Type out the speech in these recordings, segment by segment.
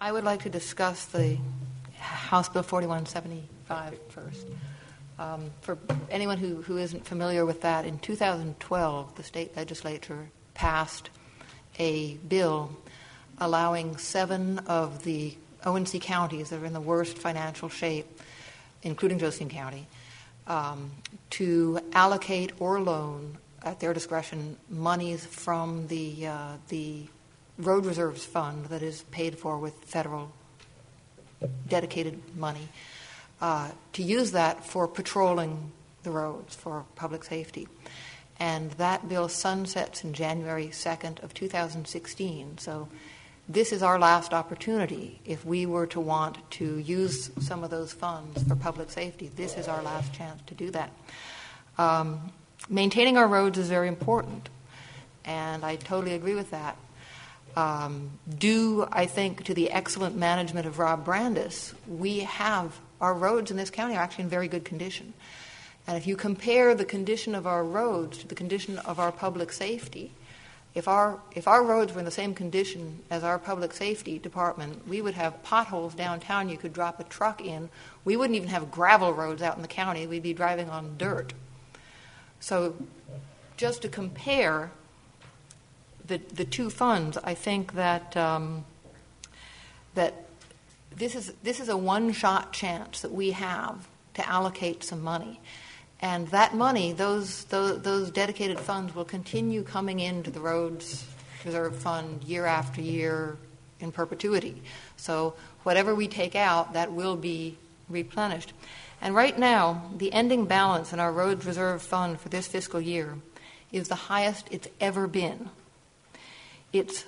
I would like to discuss the House Bill 4175 first. For anyone who isn't familiar with that, in 2012, the state legislature passed a bill allowing 7 of the ONC counties that are in the worst financial shape, including Josephine County, to allocate or loan at their discretion monies from the Road Reserves Fund that is paid for with federal dedicated money, to use that for patrolling the roads for public safety. And that bill sunsets in January 2nd of 2016. So this is our last opportunity. If we were to want to use some of those funds for public safety, this is our last chance to do that. Maintaining our roads is very important, and I totally agree with that. Due, I think, to the excellent management of Rob Brandis, we have our roads in this county are actually in very good condition. And if you compare the condition of our roads to the condition of our public safety, if our roads were in the same condition as our public safety department, we would have potholes downtown you could drop a truck in. We wouldn't even have gravel roads out in the county. We'd be driving on dirt. So just to compare the two funds, I think that that this is a one-shot chance that we have to allocate some money. And that money, those dedicated funds will continue coming into the Roads Reserve Fund year after year in perpetuity. So whatever we take out, that will be replenished. And right now, the ending balance in our Roads Reserve Fund for this fiscal year is the highest it's ever been. It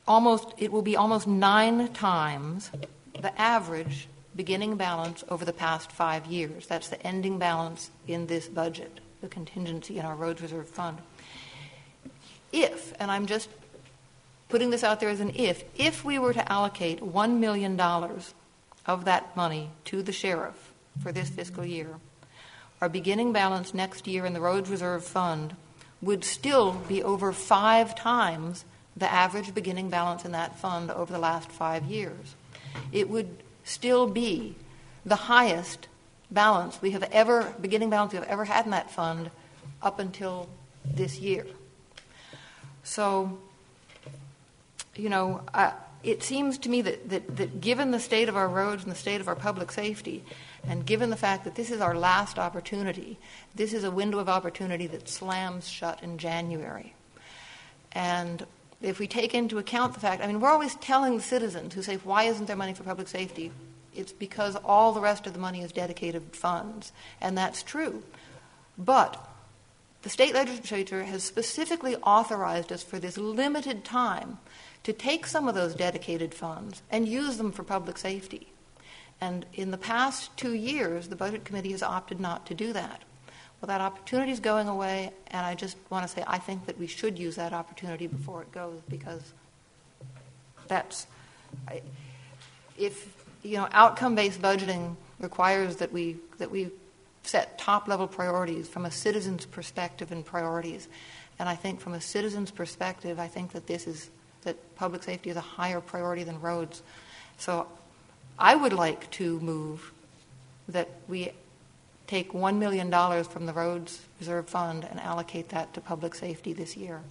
will be almost 9 times the average beginning balance over the past 5 years. That's the ending balance in this budget, the contingency in our Roads Reserve Fund. If, and I'm just putting this out there as an if we were to allocate $1 million of that money to the sheriff for this fiscal year, our beginning balance next year in the Roads Reserve Fund would still be over 5 times the average beginning balance in that fund over the last 5 years. It would still be the highest balance beginning balance we have ever had in that fund up until this year. So, it seems to me that given the state of our roads and the state of our public safety, and given the fact that this is our last opportunity, this is a window of opportunity that slams shut in January. And if we take into account the fact, we're always telling the citizens who say, why isn't there money for public safety? It's because all the rest of the money is dedicated funds, and that's true. But the state legislature has specifically authorized us for this limited time to take some of those dedicated funds and use them for public safety. And in the past 2 years, the Budget Committee has opted not to do that. Well, that opportunity is going away, and I just want to say I think that we should use that opportunity before it goes, because outcome-based budgeting requires that we set top-level priorities from a citizen's perspective and priorities. And I think from a citizen's perspective, I think that that public safety is a higher priority than roads. So I would like to move that we take $1 million from the Roads Reserve Fund and allocate that to public safety this year.